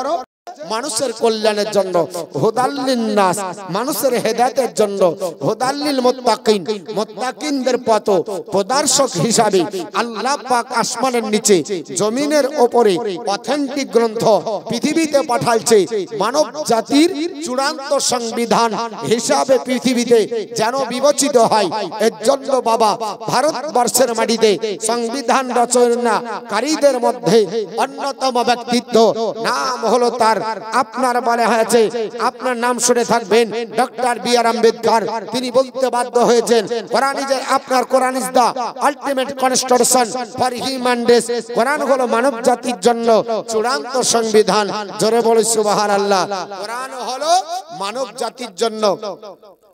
মানুষের কল্যাণের জন্য, হুদাল্লিন নাস মানুষের হেদায়েতের জন্য, হুদাল্লিল মুত্তাকিন মুত্তাকিনদের পথ প্রদর্শক হিসাবে আল্লাহ পাক আসমানের নিচে জমিনের উপরে অথেন্টিক গ্রন্থ পৃথিবীতে পাঠালছে মানব জাতির চূড়ান্ত সংবিধান হিসাবে পৃথিবীতে যেন বিবেচিত হয়। এর জন্য বাবা ভারতবর্ষের মাটিতে সংবিধান রচনাকারীদের মধ্যে অন্যতম ব্যক্তিত্ব নাম হলো তার আপনার বলে হয়েছে, আপনার নাম শুনে থাকবেন ডক্টর বি আর আম্বেদকর। তিনি বলতে বাধ্য হয়েছেন কোরআন ইজ আপনার Quran is the ultimate constitution for human race. Quran হলো মানব জাতির জন্য চূড়ান্ত সংবিধান। জোরে বলে সুবহানাল্লাহ। কোরআন হলো মানব জাতির জন্য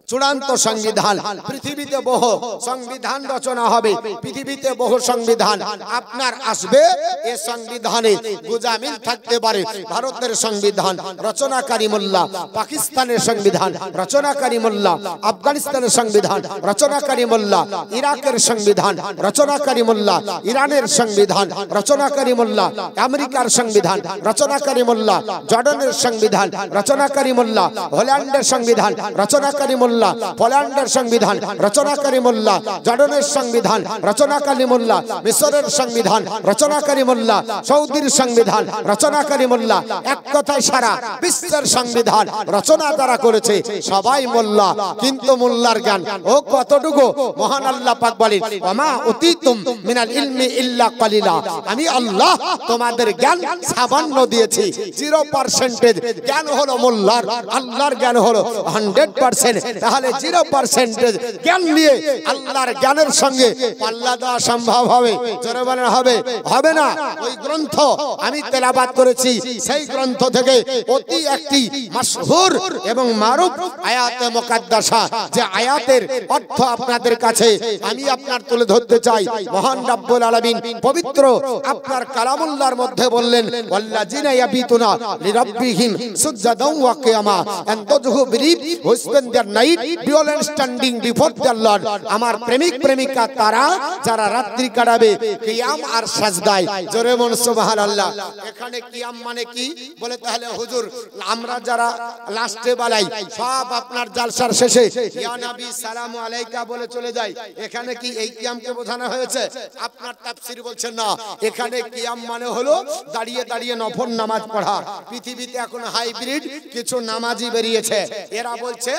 চূড়ান্ত সংবিধান। পৃথিবীতে বহু সংবিধান রচনা হবে, পৃথিবীতে বহু সংবিধান আপনার আসবে। এই সংবিধানে গুজামিল থাকতে পারে ভারতের সংবিধান রচনাকারী মোল্লা, পাকিস্তানের সংবিধান রচনাকারী মোল্লা, আফগানিস্তানের সংবিধান রচনাকারী মোল্লা, ইরাকের সংবিধান রচনাকারী মোল্লা, ইরানের সংবিধান রচনাকারী মোল্লা, আমেরিকার সংবিধান রচনাকারী মোল্লা, জর্ডানের সংবিধান রচনাকারী মোল্লা, হল্যান্ডের সংবিধান রচনাকারী মোল্লা, পোল্যান্ডের সংবিধান রচনাকারী মোল্লা, জর্ডানের সংবিধান রচনাকারী মোল্লা, মিশরের সংবিধান রচনাকারী মোল্লা, সৌদির সংবিধান রচনাকারী মোল্লা। এক কথায় সারা বিশ্বের সংবিধান রচনা যারা করেছে সবাই মোল্লা, কিন্তু মোল্লার জ্ঞান ও কতটুকু? মহান আল্লাহ পাক বলেন ওমা উতিতুম মিনাল ইলমি ইল্লা কালিলা, আমি আল্লাহ তোমাদের জ্ঞান সামান্য দিয়েছি। 0% জ্ঞান হলো মোল্লার, আল্লাহর জ্ঞান হলো 100%। তাহলে 0% জ্ঞান নিয়ে আল্লাহর জ্ঞানের সঙ্গে পাল্লা দেওয়া সম্ভব হবে? জোরে বলেন হবে? হবে না। ওই গ্রন্থ আমি তেলাওয়াত করেছি, সেই গ্রন্থ থেকে অতি একটি মাশহুর এবং মারুফ আয়াতে মুকাদ্দাসা, যে আয়াতের অর্থ আপনাদের কাছে আমি আপনার তুলে ধরতে চাই। মহান রব্বুল আলামিন পবিত্র আপনার কালামুল্লাহর মধ্যে বললেন ওয়াল্লাযিনা ইয়াবিতুনা লিরাব্বিহিম সুজদান ওয়া কিয়ামা and those who believe who spend their night violent standing before their Lord। আমার প্রেমিক প্রেমিকা তারা যারা রাত্রি কাটাবে কিয়াম আর সাজদায়। জোরে বলুন সুবহানাল্লাহ। এখানে কিয়াম মানে কি বলে? তাহলে হুজুর আমরা যারা লাস্টে বালাই সব আপনার জালসার শেষে ইয়া নবী সালামু আলাইকা বলে চলে যায়, এখানে কি এই কিয়ামকে বোঝানো হয়েছে? আপনার তাফসীর বলছেন না, এখানে কিয়াম মানে হলো দাঁড়িয়ে দাঁড়িয়ে নফল নামাজ পড়া। পৃথিবীতে এখন হাইব্রিড কিছু নামাজি বেরিয়েছে, এরা বলছে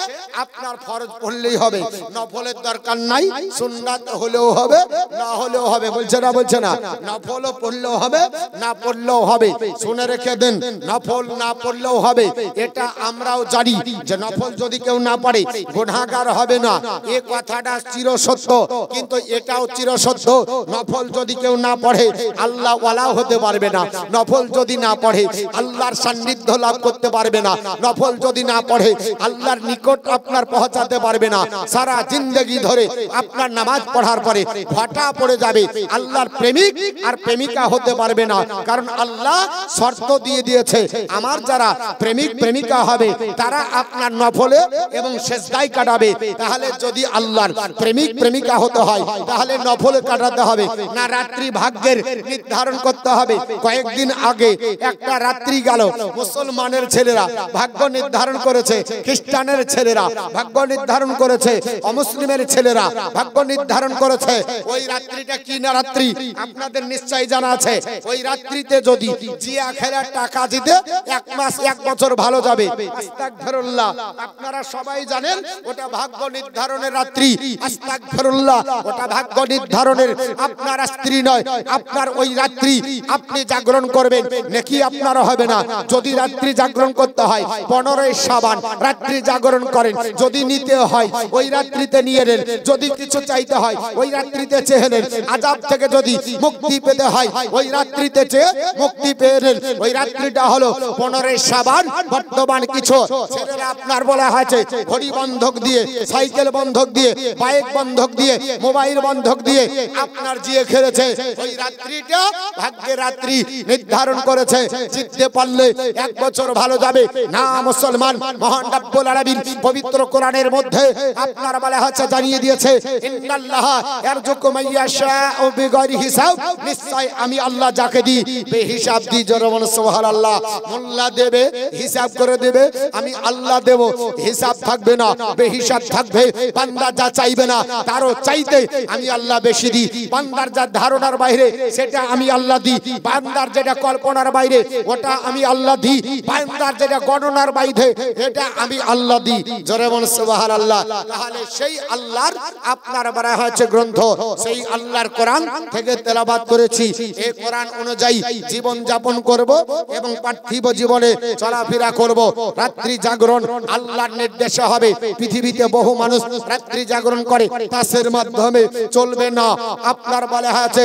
আপনার ফরজ পড়লেই হবে, নফলের দরকার নাই, সুন্নাত হলেও হবে না হলেও হবে। বলছে না? বলছে না, নফলও পড়লেও হবে না পড়লেও হবে। শুনে রেখে দেন, নফল না পড়লেও হবে। এটা আমরাও জানি যে নফল যদি কেউ না পড়ে গুনাহগার হবে না, এই কথাটা চিরসত্য। কিন্তু এটাও চিরসত্য, নফল যদি কেউ না পড়ে আল্লাহ ওয়ালা হতে পারবে না। নফল যদি না পড়ে আল্লাহর সান্নিধ্য লাভ করতে পারবে না। নফল যদি না পড়ে আল্লাহর নিকট আপনার পৌঁছাতে পারবে না। সারা জিন্দগি ধরে আপনার নামাজ পড়ার পরে ভাটা পড়ে যাবে, আল্লাহর প্রেমিক আর প্রেমিকা হতে পারবে না। কারণ আল্লাহ শর্ত দিয়ে দিয়েছে আমার যারা প্রেমিক প্রেমিকা হবে তারা আপনার নফলে এবং সেজদায় কাটাবে। তাহলে যদি আল্লাহর প্রেমিক প্রেমিকা হতে হয় তাহলে নফলে কাটাতে হবে না, রাত্রি ভাগ্যের নির্ধারণ করতে হবে। কয়েকদিন আগে একটা রাত্রি গেল, মুসলমানের ছেলেরা ভাগ্য নির্ধারণ করেছে, খ্রিস্টানের ছেলেরা ভাগ্য নির্ধারণ করেছে, অমুসলিমের ছেলেরা ভাগ্য নির্ধারণ করেছে। ওই রাত্রিটা কি না রাত্রি আপনাদের নিশ্চয়ই জানা আছে। ওই রাত্রিতে যদি জিয়া খেলার টাকা দিতে 1 মাস 1 বছর ভালো যাবে। আস্তাগফিরুল্লাহ, আপনারা সবাই জানেন ওটা ভাগ্য নির্ধারণের রাত্রি। আস্তাগফিরুল্লাহ, ওটা ভাগ্য নির্ধারণের আপনার স্ত্রী নয়। আপনার ওই রাত্রি আপনি জাগরণ করবেন, নেকি আপনার হবে না। যদি রাত্রি জাগরণ করতে হয় 15 শাবান রাত্রি জাগরণ করেন, যদি নিতে হয় ওই রাত্রিতে নিয়ে নেন, যদি কিছু চাইতে হয় ওই রাত্রিতে চেয়ে নেন, আযাব থেকে যদি মুক্তি পেতে হয় ওই রাত্রিতে চেয়ে মুক্তি পেয়ে নেন। ওই রাত্রিটা হলো 15 শাবান। বর্তমান কিছু ছেলেরা আপনার বলা হয়েছে ঘড়ি বন্ধক দিয়ে, সাইকেল বন্ধক দিয়ে, বাইক বন্ধক দিয়ে, মোবাইল বন্ধক দিয়ে আপনার জিয়ে খেলেছে। ওই রাত্রিটা ভাগ্যের রাত্রি নির্ধারণ করেছে, জিততে পারলে 1 বছর ভালো যাবে না। মুসলমান, মহান রব্বুল আলামিন পবিত্র কোরআন কোরআনের মধ্যে আপনার বলা হচ্ছে জানিয়ে দিয়েছে ইন্নাল্লাহ ইয়ারযুকু মাইয়াশাউ বিগয়রি হিসাব, নিশ্চয় আমি আল্লাহ যাকে দিই বেহিসাব দিই। জোরে বলুন সুবহানাল্লাহ। মোল্লা দেবে, হিসাব করে দেবে, আমি আল্লাহ দেব, হিসাব থাকবে না, বেহিসাব থাকবে। বান্দা যা চাইবে না তারও চাইতে আমি আল্লাহ বেশি দিই। বান্দার যা ধারণার বাইরে সেটা আমি আল্লাহ দিই, বান্দার যেটা কল্পনার বাইরে ওটা আমি আল্লাহ দিই, বান্দার যেটা গণনার বাইরে এটা আমি আল্লাহ দিই। জোরে বলুন সুবহানাল্লাহ। তাহলে সেই আল্লাহর আপনার বলা হয়েছে গ্রন্থ, সেই আল্লাহর কোরআন থেকে তেলাওয়াত করেছি। এই কোরআন অনুযায়ী জীবন যাপন করব এবং পার্থিব জীবনে চলাফেরা করব। রাত্রি জাগরণ আল্লাহর নির্দেশে হবে। পৃথিবীতে বহু মানুষ রাত্রি জাগরণ করে, তাসের মাধ্যমে চলবে না। আপনার বলা হয়েছে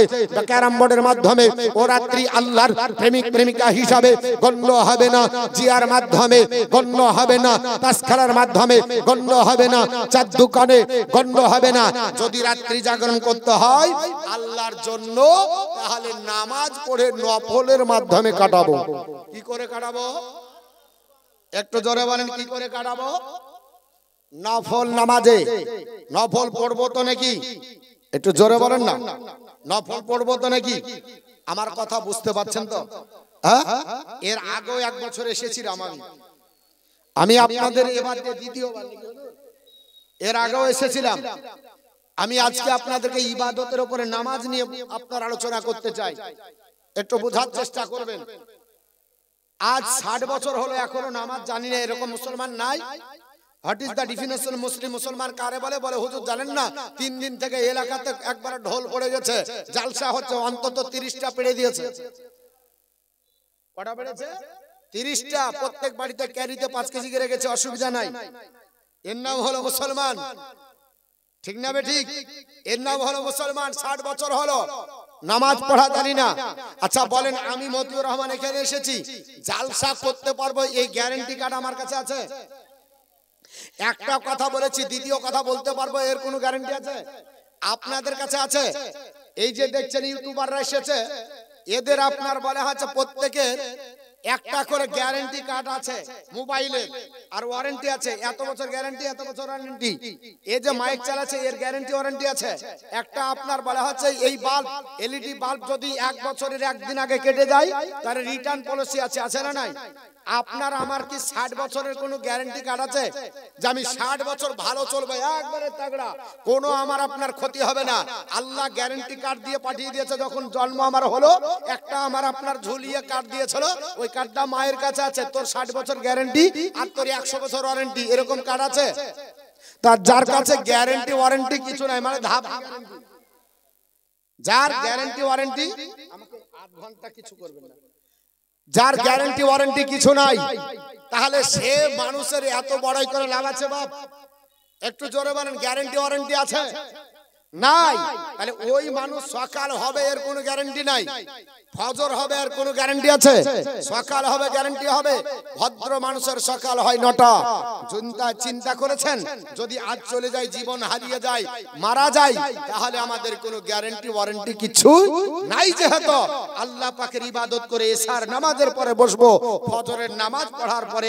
ক্যারাম বোর্ডের মাধ্যমে ও রাত্রি আল্লাহর প্রেমিক প্রেমিকা হিসাবে গণ্য হবে না, জিয়ার মাধ্যমে গণ্য হবে না, তাস খেলার মাধ্যমে গণ্য হবে না, চার দোকানে গণ্য হবে না। যদি রাত্রি জাগরণ করতে হয় আল্লাহর জন্য, তাহলে নামাজ পড়ে নফলের মাধ্যমে কাটাবো। কি করে কাটাবো? একটু জোরে বলেন, কি করে কাটাবো? নফল নামাজে। নফল পড়বো তো নাকি? একটু জোরে বলেন না, নফল পড়বো তো নাকি? আমার কথা বুঝতে পারছেন তো? হ্যাঁ, এর আগেও এক বছর এসেছিলাম আমি আপনাদের, এবার দ্বিতীয়বার, এর আগেও এসেছিলাম আমি। আজকে আপনাদেরকে ইবাদতের উপরে নামাজ নিয়ে আপনার আলোচনা করতে চাই, একটু বোঝার চেষ্টা করবেন। আজ 60 বছর হলো এখনো নামাজ জানি না এরকম মুসলমান নাই। হোয়াট ইজ দ্য ডিফিনিশন মুসলিম? মুসলমান কারে বলে? বলে হুজুর জানেন না, 3 দিন থেকে এলাকাতে একবার ঢোল পড়ে গেছে, জালসা হচ্ছে, অন্তত 30টা পেড়ে দিয়েছে। কটা পেড়েছে? 30টা। প্রত্যেক বাড়িতে ক্যারিতে 5 কেজি করে গেছে, অসুবিধা নাই। এর নাম হলো মুসলমান, ঠিক না বে ঠিক? এর নাম হলো মুসলমান। 60 বছর হলো নামাজ পড়া জানি না। আচ্ছা বলেন, আমি মতিউর রহমান এখানে এসেছি, জালসা করতে পারবো এই গ্যারান্টি কার্ড আমার কাছে আছে? একটা কথা বলেছি, দ্বিতীয় কথা বলতে পারবো, এর কোনো গ্যারান্টি আছে? আপনাদের কাছে আছে? এই যে দেখছেন ইউটিউবাররা এসেছে, এদের আপনার বলা হচ্ছে প্রত্যেকের একটা করে গ্যারান্টি কার্ড আছে মোবাইলে, আর ওয়ারেন্টি আছে, এত বছর গ্যারান্টি, এত বছর ওয়ারেন্টি। এই যে মাইক চালাচ্ছে এর গ্যারান্টি ওয়ারেন্টি আছে। একটা আপনার বলা হচ্ছে এই বাল্ব, এলইডি বাল্ব যদি 1 বছরের 1 দিন আগে কেটে যায় তাহলে রিটার্ন পলিসি আছে, আছে না নাই? আপনার আমার কি 60 বছরের কোনো গ্যারান্টি কার্ড আছে যে আমি 60 বছর ভালো চলবে একবারে তাগড়া, কোনো আমার আপনার ক্ষতি হবে না? আল্লাহ গ্যারান্টি কার্ড দিয়ে পাঠিয়ে দিয়েছে। যখন জন্ম আমার হলো একটা আমার আপনার ঝুলিয়ে কার্ড দিয়েছিল, ওই কার্ডটা মায়ের কাছে আছে। তোর 60 বছর গ্যারান্টি আর তোর 100 বছর ওয়ারেন্টি, এরকম কার্ড আছে। তার যার কাছে গ্যারান্টি ওয়ারেন্টি কিছু নাই, মানে ধাপ, যার গ্যারান্টি ওয়ারেন্টি আমাকে আধ ঘন্টা কিছু করবেন না, যার গ্যারান্টি ওয়ারেন্টি কিছু নাই, তাহলে সে মানুষের এত বড়াই করে লাভ আছে বাপ? একটু জোরে বলেন, গ্যারান্টি ওয়ারেন্টি আছে? নাই। তাহলে ওই মানুষ সকাল হবে এর কোনো গ্যারান্টি নাই, ফজর হবে এর কোনো গ্যারান্টি আছে? সকাল হবে গ্যারান্টি হবে, ভদ্র মানুষের সকাল হয় 9টা। চিন্তা করেছেন যদি আজ চলে যায়, জীবন হারিয়ে যায়, মারা যায়, তাহলে আমাদের কোনো গ্যারান্টি ওয়ারেন্টি কিছু নাই। যেহেতু আল্লাহ পাকের ইবাদত করে এশার নামাজের পরে বসবো, ফজরের নামাজ পড়ার পরে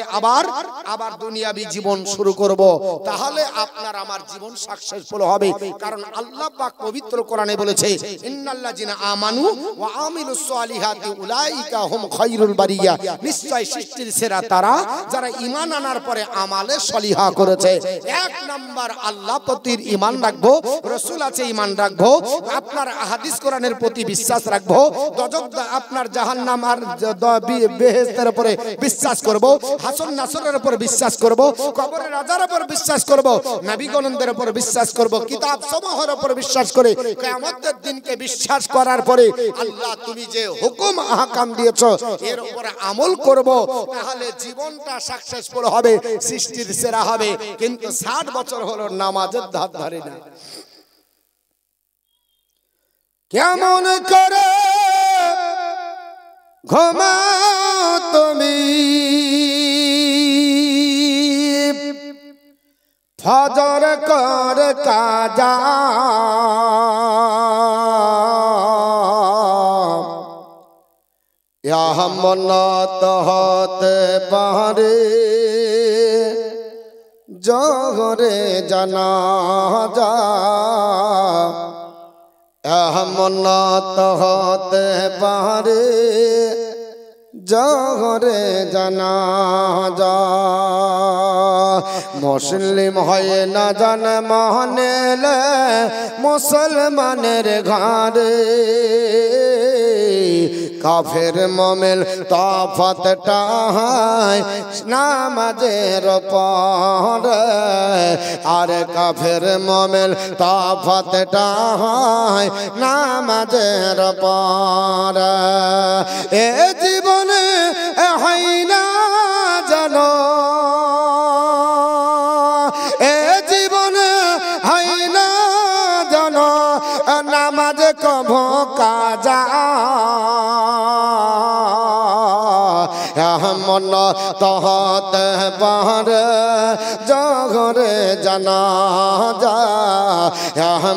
আবার দুনিয়াবি জীবন শুরু করব, তাহলে আপনার আমার জীবন সাকসেসফুল হবে। কারণ আল্লাহ পাক পবিত্র কোরআনে বলেছে, ইন্নাল্লাযিনা আমানু ওয়া আমিলুস সালিহাতি উলাইকা হুম খায়রুল বারিয়া, নিশ্চয় সৃষ্টির সেরা তারা যারা ঈমান আনার পরে আমালে সলিহা করেছে। 1 নাম্বার আল্লাহ প্রতির ঈমান রাখবো, রাসূল আছে ঈমান রাখবো, আপনার হাদিস কোরআনের প্রতি বিশ্বাস রাখবো, আপনার জাহান্নাম আর বেহেশতের উপরে বিশ্বাস করব, হাসন নাসরের উপর বিশ্বাস করব, কবরের রাজার উপর বিশ্বাস করব, নবীগণদের উপর বিশ্বাস করব, কিতাব সমূহের উপর বিশ্বাস করে কিয়ামতের দিনকে বিশ্বাস করার পরে আল্লাহ তুমি যে হুকুম আহকাম দিয়েছো এর উপর আমল করব, তাহলে জীবনটা সাকসেসফুল হবে, সৃষ্টির সেরা হবে। কিন্তু 60 বছর হলো নামাজের ধার ধারি না। কেমন করে ঘুমাও তুমি ফজর কর কাজা, মনত হতে পারে জহরে জানাজা এমনত হতে পারে জহরে জানাজা মুসলিম হয় না জান মানেলে মুসলমানের ঘরে কাফের মুমিন তফাতটা হয় নামাজের পরে আর কাফের মুমিন তফাতটা হয় নামাজের পরে এ জীবনে হয় না জানো এ জীবনে হয় না জানো নামাজ কভো কাজা মন তহতে পারে জহরে জানাজা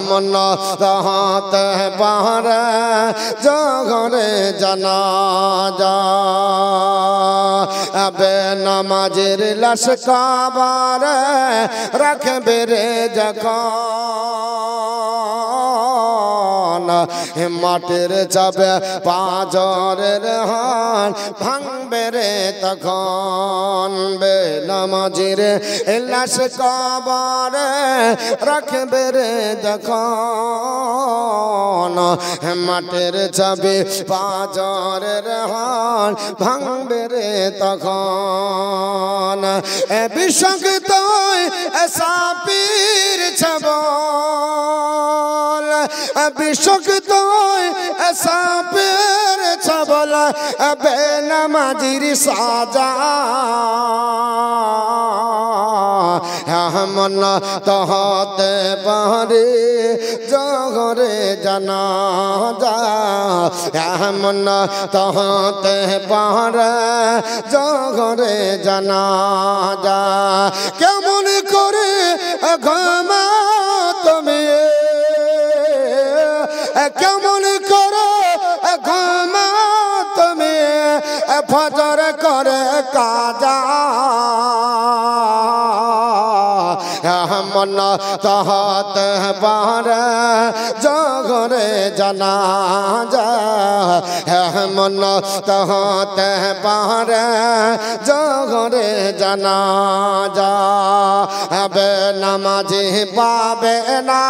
মন তহতে পারে জহরে জানাজা আবে নামাজের লাশ কাবারে রাখবে রে যখন মাটির চাপে পাঁজরের হান ভাঙবে রে তখন বে নামাজের লাশ কবরে রাখবে রে যখন মাটির চাপে পাঁজরের হান ভাঙবে রে তখন বিষাক্ত সাপের ছবল বিষাক্ত সাপের ছবল বেনামাজির সাজা মন তহতে পারে জহরে জানাজা মন তহতে পারে জহরে জানাজা কেমন করে ঘুমা তুমি কেমন করে ঘুমা তুমি ফজর করে কাজা মন তহতে পারে জহরে জানাজা মন তহতে পারে জহরে জানাজা বে নামাজি পাবে না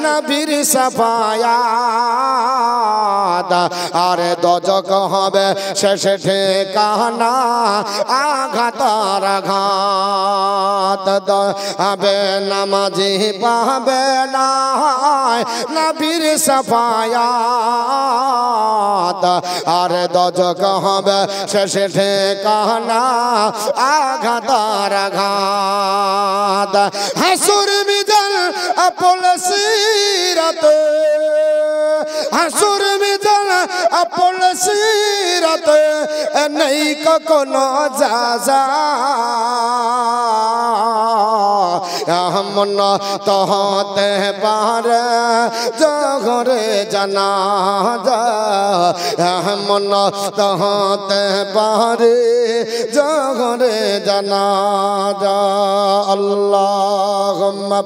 নবীর সাফায়াত আর দজক হবে শেষে ঠিকানা আঘাতার আঘাত হবে নামাজি পাবে না নবীর সাফায়াত আর দজক হবে শেষে ঠিকানা আঘাতার আঘাত হাসুর মিজান পুলসিরাত হাসুর মিজান পুলসিরাত নেই কোনো যাজা মন তহতে পারে জহরে জানাজা মন তহতে পারে জহরে জানাজা আল্লাহুম্মা